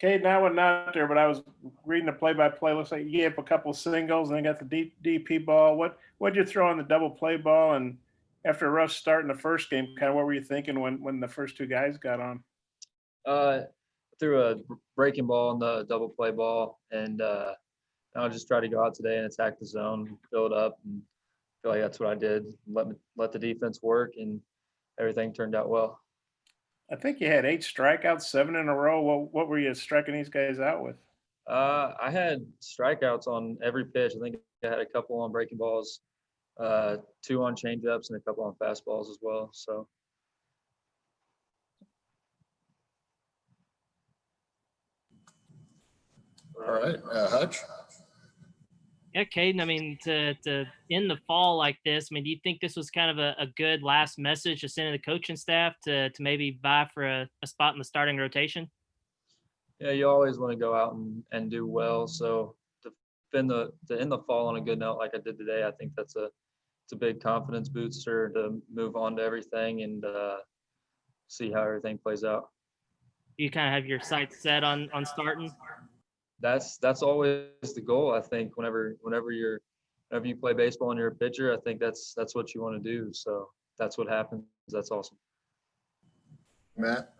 Caden, I wasn't out there, but I was reading the play-by-play. Looks like you gave up a couple singles and then got the DP ball. What'd you throw on the double play ball? And after a rough start in the first game, kind of what were you thinking when the first two guys got on? Threw a breaking ball on the double play ball, and I'll just try to go out today and attack the zone, build up, and feel like that's what I did. Let the defense work, and everything turned out well. I think you had 8 strikeouts, 7 in a row. What were you striking these guys out with? I had strikeouts on every pitch. I think I had a couple on breaking balls, 2 on changeups, and a couple on fastballs as well. So. All right, Hutch. Yeah, Caden, I mean, to end the fall like this, I mean, do you think this was kind of a good last message to send to the coaching staff to maybe vie for a spot in the starting rotation? Yeah, you always want to go out and do well. So to end the fall on a good note like I did today, I think it's a big confidence booster to move on to everything and see how everything plays out. You kind of have your sights set on starting? That's always the goal. I think whenever you play baseball and you're a pitcher, I think that's what you want to do. So that's what happens. That's awesome. Matt.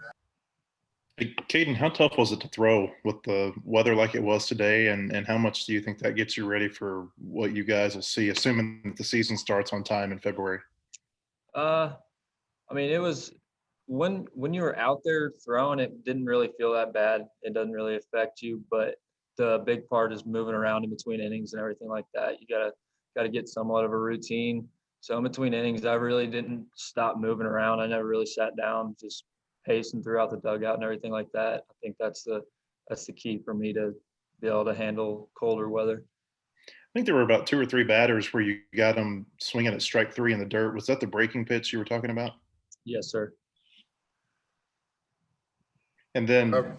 Hey, Caden, how tough was it to throw with the weather like it was today, and how much do you think that gets you ready for what you guys will see, assuming that the season starts on time in February? I mean, it was when you were out there throwing, it didn't really feel that bad. It doesn't really affect you, but the big part is moving around in between innings and everything like that. You gotta get somewhat of a routine. So in between innings, I really didn't stop moving around. I never really sat down, just pacing throughout the dugout and everything like that. I think that's the key for me to be able to handle colder weather. I think there were about 2 or 3 batters where you got them swinging at strike 3 in the dirt. Was that the breaking pitch you were talking about? Yes, sir. And then, Go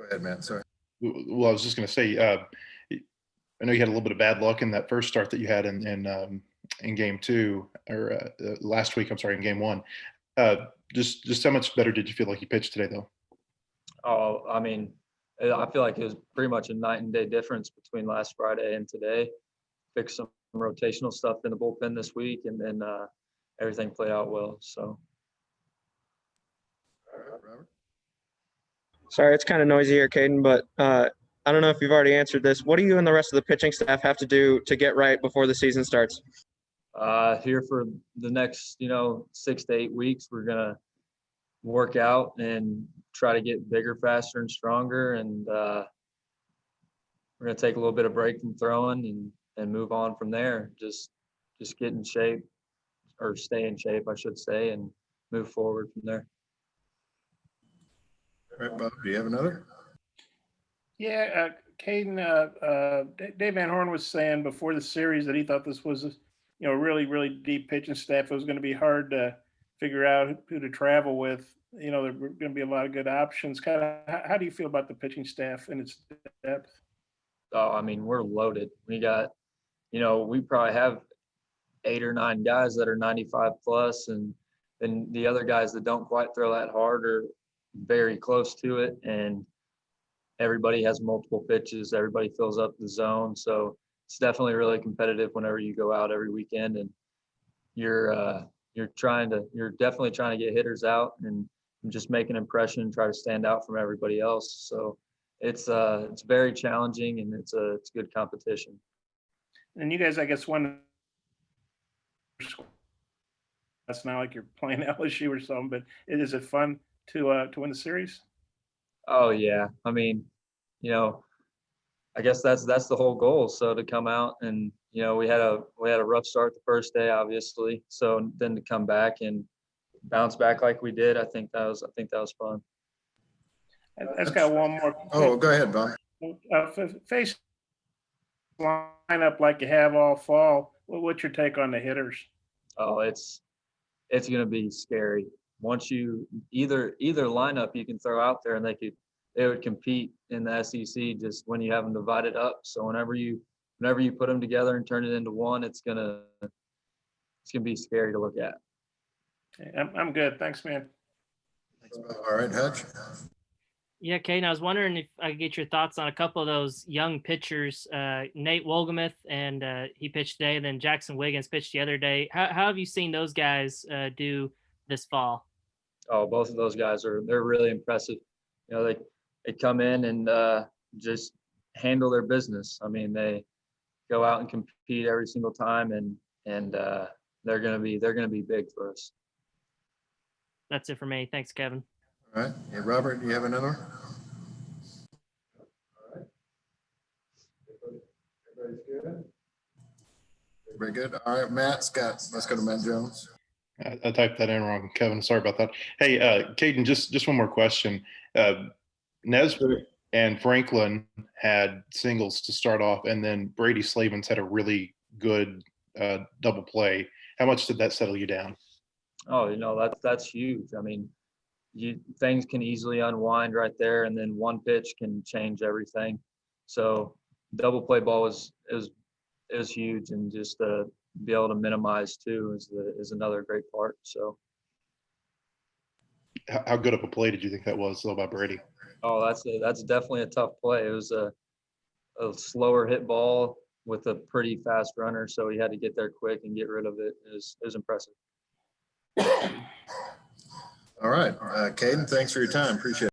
ahead, Matt. Sorry. well, I was just going to say, I know you had a little bit of bad luck in that first start that you had in game 2 or last week. I'm sorry, in game 1. Just how much better did you feel like you pitched today, though? Oh, I mean, I feel like it was pretty much a night and day difference between last Friday and today. Fixed some rotational stuff in the bullpen this week, and then everything played out well. So. Robert. Sorry, it's kind of noisy here, Caden, but I don't know if you've already answered this. What do you and the rest of the pitching staff have to do to get right before the season starts? Here for the next, 6 to 8 weeks, we're gonna work out and try to get bigger, faster, and stronger. And we're gonna take a little bit of break from throwing and move on from there. Just get in shape, or stay in shape, I should say, and move forward from there. All right, Bob, do you have another? Yeah, Caden, Dave Van Horn was saying before the series that he thought this was a really, really deep pitching staff. It was going to be hard to figure out who to travel with. There were going to be a lot of good options. Kind of, how do you feel about the pitching staff and its depth? Oh, I mean, we're loaded. We got, we probably have 8 or 9 guys that are 95 plus, and then the other guys that don't quite throw that hard are very close to it. And everybody has multiple pitches. Everybody fills up the zone. So it's definitely really competitive whenever you go out every weekend, and you're definitely trying to get hitters out and just make an impression and try to stand out from everybody else. So it's very challenging, and it's good competition. And you guys, I guess, won. That's not like you're playing LSU or something, but is it fun to win the series? Oh yeah, I mean, I guess that's the whole goal. So to come out and we had a rough start the first day, obviously. So then to come back and bounce back like we did, I think that was fun. I've got one more. Oh, go ahead, Bob. Face lineup like you have all fall. What's your take on the hitters? Oh, it's going to be scary. Once you either lineup you can throw out there, and they would compete in the SEC just when you have them divided up. So whenever you put them together and turn it into one, it's gonna be scary to look at. I'm good. Thanks, man. All right, Hutch. Yeah, Caden, I was wondering if I could get your thoughts on a couple of those young pitchers, Nate Wolgamuth, and he pitched today, and then Jackson Wiggins pitched the other day. How have you seen those guys do this fall? Oh, both of those guys they're really impressive. You know, they come in and just handle their business. I mean, they go out and compete every single time, and they're gonna be big for us. That's it for me. Thanks, Kevin. All right. Hey, Robert, do you have another one? Everybody's good? Very good. All right, Matt, Scott, let's go to Matt Jones. I typed that in wrong, Kevin. Sorry about that. Hey, Caden, just one more question. Nesbitt and Franklin had singles to start off, and then Brady Slavens had a really good double play. How much did that settle you down? Oh, you know, that's huge. I mean, things can easily unwind right there, and then one pitch can change everything. So double play ball is huge, and just be able to minimize too is another great part. So How good of a play did you think that was, though, by Brady? oh, that's definitely a tough play. It was a slower hit ball with a pretty fast runner, so he had to get there quick and get rid of it. It was impressive. All right. Caden, thanks for your time. Appreciate it.